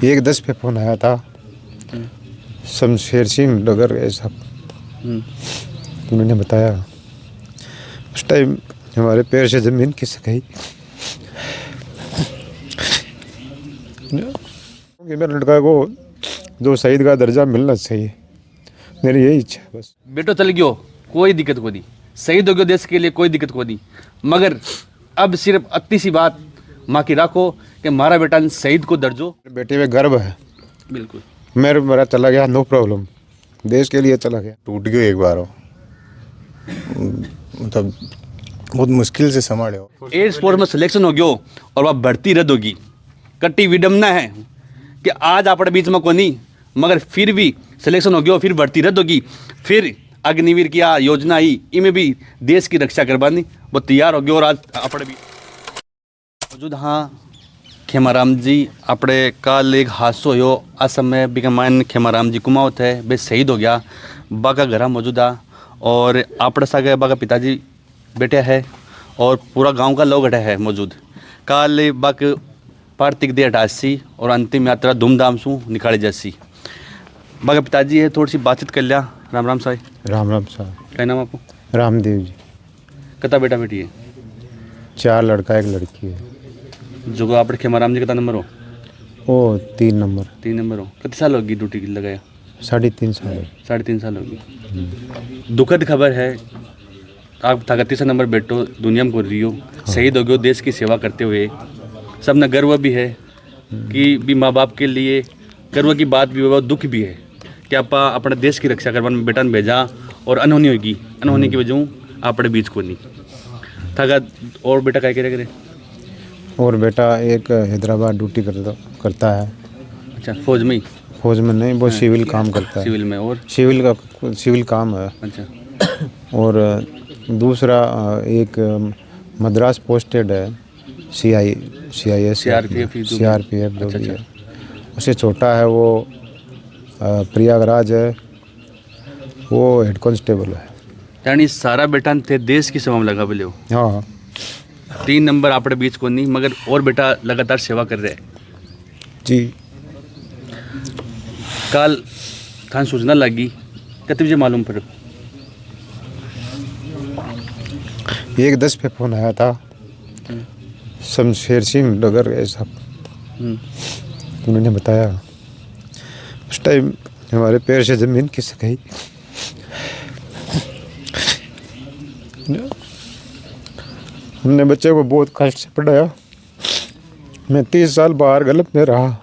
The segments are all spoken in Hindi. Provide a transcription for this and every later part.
एक 10 पे फ़ोन आया था, शमशेर सिंह डगर ऐसा उन्होंने बताया। उस टाइम हमारे पैर से ज़मीन खिसक गई कि मेरे लड़का को जो शहीद का दर्जा मिलना चाहिए, मेरी यही इच्छा है बस। बेटो चल गयो, कोई दिक्कत को नहीं, शहीद हो गयो देश के लिए, कोई दिक्कत को नहीं, मगर अब सिर्फ अति सी बात माँ की राखो कि हमारा बेटा शहीद को दर्जो। बेटे में गर्व है, बिल्कुल मेरा चला गया, नो प्रॉब्लम, देश के लिए चला गया। टूट गयो एक बार, मतलब बहुत मुश्किल से संभाले हो। एयर फोर्स में सिलेक्शन हो गयो और वह भर्ती रद्द होगी। कट्टी विडम्बना है कि आज अपने बीच में कोनी, मगर फिर भी सिलेक्शन हो गयो, फिर भर्ती रद्द होगी, फिर अग्निवीर की योजना आई, इनमें भी देश की रक्षा करवानी वो तैयार हो गयो। और आज अपने भी मौजूद हाँ खेमाराम जी, अपने काल एक हादसो हो आ समय बिकमान खेमाराम जी कुमावत है वे शहीद हो गया, बाका घर मौजूदा और अपने सागे बाका पिताजी बैठे है और पूरा गांव का लोग बैठे है मौजूद। काल बाक पार्थिव देह हटासी और अंतिम यात्रा धूमधाम से निकाली जैसी। बाका पिताजी है, थोड़ी सी बातचीत कर लिया। राम राम साहब। राम राम साहब। क्या नाम आपको? रामदेव जी। कितना बेटा बेटी है? 4 लड़का 1 लड़की है। जो आप खेमाराम जी कितना नंबर हो? वो 3 नंबर। 3 नंबर हो। कितने साल होगी ड्यूटी लगाया? 3.5 साल। 3.5 साल होगी। दुखद खबर है, आप 33 नंबर बेटो दुनिया में घूर रही हो, शहीद हो गए देश की सेवा करते हुए। सब न गर्व भी है कि भी माँ बाप के लिए गर्व की बात भी है, दुख भी है कि आप अपने देश की रक्षा करवाने में बेटा ने भेजा और अनहोनी होगी, अनहोनी की वजह अपने बीच को नहीं था। और बेटा क्या करे? और बेटा एक हैदराबाद ड्यूटी करता है। अच्छा, फौज में? फौज में नहीं, वो सिविल काम करता है। सिविल में? और सिविल काम है। अच्छा। और दूसरा एक मद्रास पोस्टेड है, सीआरपीएफ जो भी है। उससे छोटा है वो प्रयागराज है, वो हेड कांस्टेबल है। यानी सारा बेटा थे देश की सेवा में लगा बोले हो। हाँ। 3 नंबर अपने बीच को नहीं, मगर और बेटा लगातार सेवा कर रहे हैं जी। काल थान सूचना लगी, कितने बजे मालूम पड़ो? एक 10 पे फ़ोन आया था, शमशेर सिंह डगर ऐसा उन्होंने बताया। उस टाइम हमारे पैर से ज़मीन खिसक गई। हमने बच्चे को बहुत कष्ट से पढ़ाया। मैं 30 साल बाहर गलत में रहा,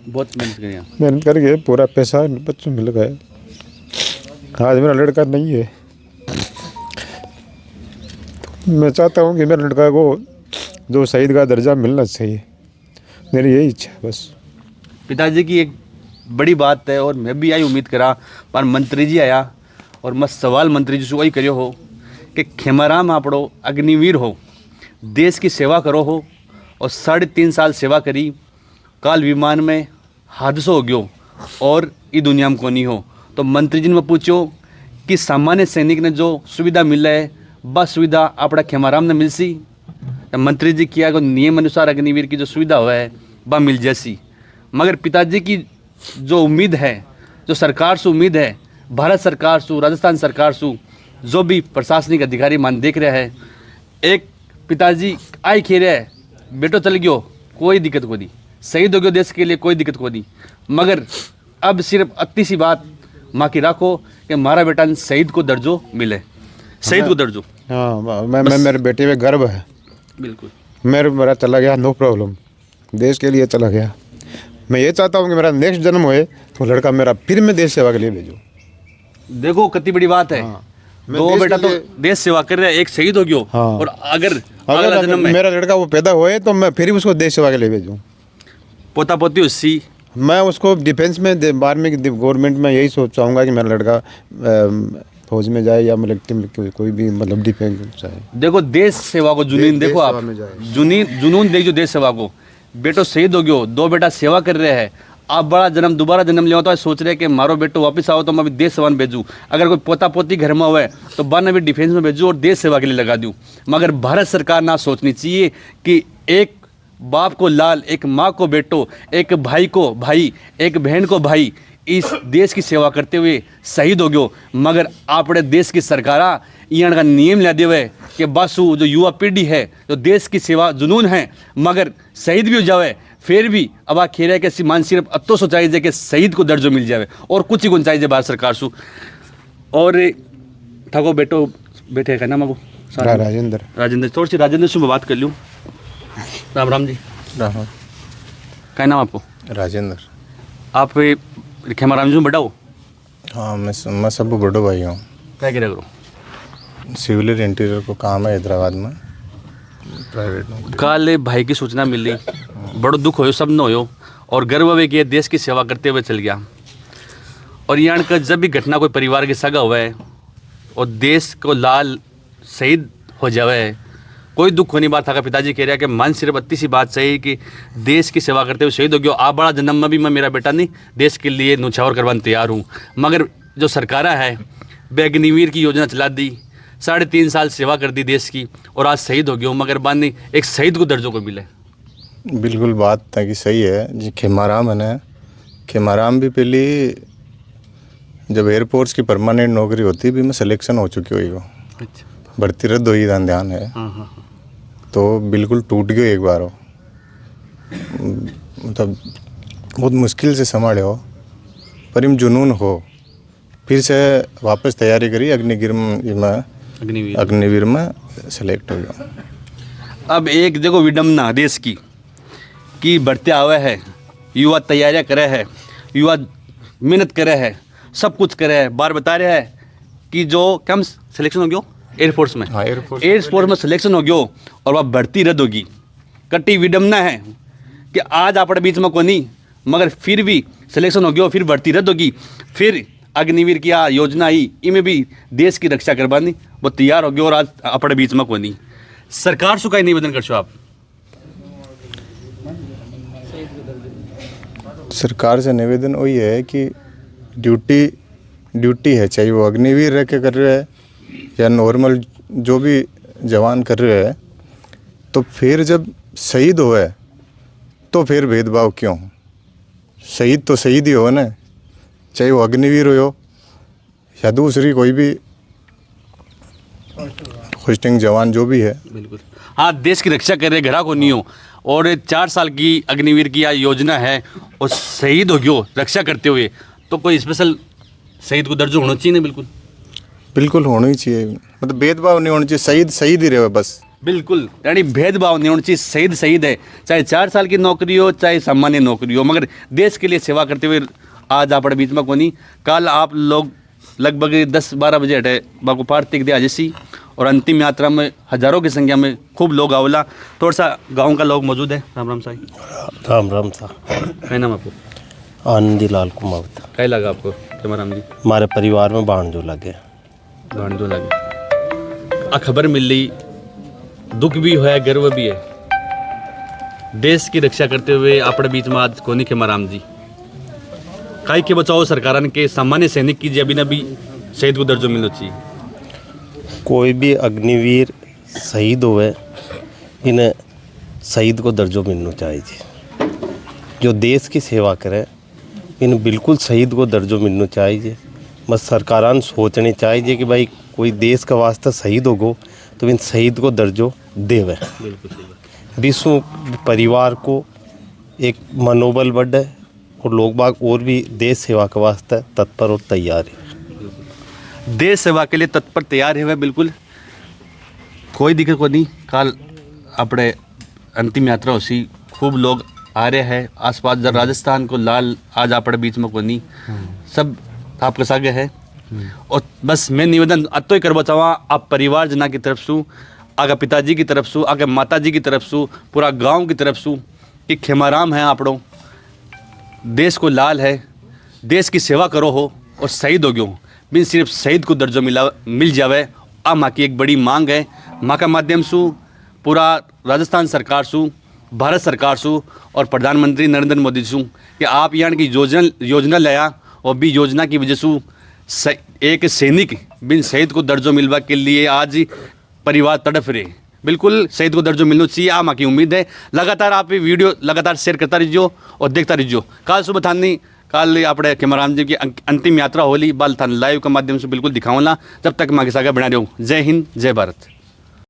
बहुत मेहनत करके पूरा पैसा बच्चों मिल गया। आज मेरा लड़का नहीं है। मैं चाहता हूँ कि मेरे लड़का को जो शहीद का दर्जा मिलना चाहिए, मेरी यही इच्छा है बस। पिताजी की एक बड़ी बात है और मैं भी यही उम्मीद करा, पर मंत्री जी आया और मैं सवाल मंत्री जी से वही करियो हो कि खेमाराम आपड़ो अग्निवीर हो, देश की सेवा करो हो और 3.5 साल सेवा करी। काल विमान में हादसा हो गयो और ई दुनिया में कोनी हो, तो मंत्री जी ने पूछो कि सामान्य सैनिक ने जो सुविधा मिल है बस सुविधा अपना खेमाराम ने मिल सी? तो मंत्री जी किया को नियम अनुसार अग्निवीर की जो सुविधा हुआ है वह मिल जैसी। मगर पिताजी की जो उम्मीद है, जो सरकार से उम्मीद है, भारत सरकार से, राजस्थान सरकार से, जो भी प्रशासनिक अधिकारी मान देख रहा है, एक पिताजी आई खेर है बेटो चल गयो, कोई दिक्कत को नहीं, शहीद हो गयो देश के लिए, कोई दिक्कत को नहीं, मगर अब सिर्फ अति सी बात माँ की राखो कि हमारा बेटा शहीद को दर्जो मिले, शहीद को दर्जो। हाँ, मैं मेरे बेटे में गर्व है। बिल्कुल। मेरा चला गया, नो प्रॉब्लम, देश के लिए चला गया। मैं ये चाहता हूँ कि मेरा नेक्स्ट जन्म होए तो लड़का मेरा फिर मैं देश सेवा के लिए भेजूँ। देखो कितनी बड़ी बात है। हाँ, 2 बेटा तो देश सेवा कर रहे हैं, एक शहीद हो गयो। हाँ, और अगर मेरा लड़का वो पैदा होए तो मैं फिर उसको देश सेवा के लिए भेजूँ। पोता पोती उससी मैं उसको डिफेंस में 12वीं गवर्नमेंट में यही चाहूँगा कि मेरा लड़का फौज में जाए या मिलिट्री में, कोई भी मतलब डिफेंस जाए। देखो देश सेवा को जुनून देखो आप, जुनून देखो देश सेवा को। बेटो शहीद हो गयो, 2 बेटा सेवा कर रहे हैं, आप दोबारा जन्म लिया तो सोच रहे कि मारो बेटो वापस आओ तो मैं भी देश सेवा में भेजूँ। अगर कोई पोता पोती घर में हुआ तो बाद भी डिफेंस में भेजूँ और देश सेवा के लिए लगा दूँ। मगर भारत सरकार ना सोचनी चाहिए कि एक बाप को लाल, एक माँ को बेटो, एक भाई को भाई, एक बहन को भाई, इस देश की सेवा करते हुए शहीद हो गयो। मगर आपने देश की सरकारा यहाँ का नियम ला दिया है कि बसु जो युवा पीढ़ी है जो देश की सेवा जुनून है मगर शहीद भी हो जावे, फिर भी अब आ खेर है कि मान सिर्फ अतो सो चाहिए कि शहीद को दर्जो मिल जावे और कुछ ही गुण चाहिए भारत सरकार सु। और ठाको बेटो बेटे का नाम आपको राजेंद्र राजेंद्र, थोड़ी सी राजेंद्र से मैं बात कर लूँ। राम राम जी, राम क्या नाम आपको? राजेंद्र। आप खेमाराम जी बड़ा हो? हाँ मैं सब बड़ो भाई हूँ। क्या कह करो? सिविल इंटीरियर को काम है हैदराबाद में, प्राइवेट में। कल भाई की सूचना मिली, बड़ो दुख होयो, सब न होयो और गर्व है कि देश की सेवा करते हुए चल गया। और यहाँ का जब भी घटना कोई परिवार के सगा हुआ है और देश को लाल शहीद हो जावे, कोई दुख होनी बात था। पिताजी कह रहा है कि मन सिर्फ अति सी बात सही कि देश की सेवा करते हुए शहीद हो गया। आप बड़ा जन्म में भी मैं मेरा बेटा नहीं देश के लिए नुछावर करवाने तैयार हूँ। मगर जो सरकारा है अग्निवीर की योजना चला दी, 3.5 साल सेवा कर दी देश की और आज शहीद हो गया। मगर बानी एक शहीद को दर्जों को मिले। बिल्कुल बात था कि सही है जी। खेमाराम है ना, खेमाराम भी पहली जब एयरफोर्स की परमानेंट नौकरी होती भी मैं सिलेक्शन हो चुकी हुई हो। अच्छा, भर्ती रद्द हुई ध्यान है। हाँ, तो बिल्कुल टूट गयो एक बार हो, मतलब बहुत मुश्किल से संभाले हो, पर इम जुनून हो। फिर से वापस तैयारी करी अग्निवीर में सेलेक्ट हो गया। अब एक देखो विडम्बना देश की कि बढ़ते आवे है, युवा तैयारियां करे है, युवा मेहनत करे है, सब कुछ करे है। बार बता रहे हैं कि जो कम सिलेक्शन हो गयो एयरफोर्स में, हाँ, एयरफोर्स में सिलेक्शन हो गयो और वह भर्ती रद्द होगी। कट्टी विडम्बना है कि आज अपने बीच में को नहीं, मगर फिर भी सिलेक्शन हो गयो, फिर भर्ती रद्द होगी, फिर अग्निवीर की योजना आई, इनमें भी देश की रक्षा करवानी वो तैयार हो गया और आज अपने बीच में को नहीं। सरकार से कहीं निवेदन कर आप? सरकार से निवेदन वही है कि ड्यूटी है, चाहे वो अग्निवीर रह के कर रहे हैं या नॉर्मल जो भी जवान कर रहे हैं, तो फिर जब शहीद हुए तो फिर भेदभाव क्यों? शहीद तो शहीद ही हो ना, चाहे वो अग्निवीर हो या दूसरी कोई भी पोस्टिंग जवान जो भी है। बिल्कुल, हाँ, देश की रक्षा कर रहे घरा को नहीं हो और 4 साल की अग्निवीर की योजना है और शहीद हो गयो रक्षा करते हुए, तो कोई स्पेशल शहीद को दर्जा होना चाहिए ना? बिल्कुल होना ही चाहिए, मतलब भेदभाव नहीं होना चाहिए। शहीद ही रहे बस। बिल्कुल, यानी भेदभाव नहीं होना चाहिए। शहीद है, चाहे 4 साल की नौकरी हो चाहे सामान्य नौकरी हो, मगर देश के लिए सेवा करते हुए आज अपने बीच में को नहीं। कल आप लोग लगभग 10-12 बजे हटे बाको पार्थिव दे जैसी और अंतिम यात्रा में हजारों की संख्या में खूब लोग आवला। थोड़ा सा गांव का लोग मौजूद है। राम राम साहब। राम राम सा। क्या नाम आपको? आनंदी लाल कुमावत। क्या लगा आपको राम जी? हमारे परिवार में भांजो लगे। भांजो लगे, खबर मिल रही, दुख भी है गर्व भी है। देश की रक्षा करते हुए अपने बीच में आज कोनी खेमाराम जी काई के बचाओ सरकार के सामान्य सैनिक की जब भी शहीद को दर्जो मिलना चाहिए। कोई भी अग्निवीर शहीद हुए इन्हें शहीद को दर्जो मिलना चाहिए। जो देश की सेवा करे इन्हें बिल्कुल शहीद को दर्जो मिलना चाहिए। बस सरकारान सोचनी चाहिए कि भाई कोई देश का वास्ता शहीद होगो तो इन शहीद को दर्जो देवे। विश्व परिवार को एक मनोबल बढ़े और लोग बाग और भी देश सेवा के वास्ते तत्पर और तैयार है। देश सेवा के लिए तत्पर तैयार है वह, बिल्कुल कोई दिक्कत को नहीं। कल अपने अंतिम यात्रा उसी खूब लोग आ रहे हैं आसपास। जब राजस्थान को लाल आज अपने बीच में को नहीं, सब आपके सागे है। और बस मैं निवेदन अतो ही करवा चाहूँ आप परिवार जना की तरफ से, आगे पिताजी की तरफ से, आगे माता जी की तरफ से, पूरा गांव की तरफ से कि खेमाराम है आपड़ो, देश को लाल है, देश की सेवा करो हो और शहीद हो गयो बिन सिर्फ शहीद को दर्जो मिल जावे। आ माँ की एक बड़ी मांग है। माँ का माध्यम से पूरा राजस्थान सरकार से, भारत सरकार से और प्रधानमंत्री नरेंद्र मोदी से कि आप यहाँ की योजना लाया और भी योजना की वजह से एक सैनिक बिन शहीद को दर्जो मिलवा के लिए आज परिवार तड़प रहे। बिल्कुल शहीद को दर्जो मिलना चाहिए, आ माँ की उम्मीद है। लगातार आप ये वीडियो लगातार शेयर करता रहियो और देखता रहियो। काल सुबह थानी काल आपणे खेमाराम जी की अंतिम यात्रा होली बाल थान लाइव के माध्यम से बिल्कुल दिखाऊंगा। जब तक माँ के सागे बना रहे हो। जय हिंद, जय भारत।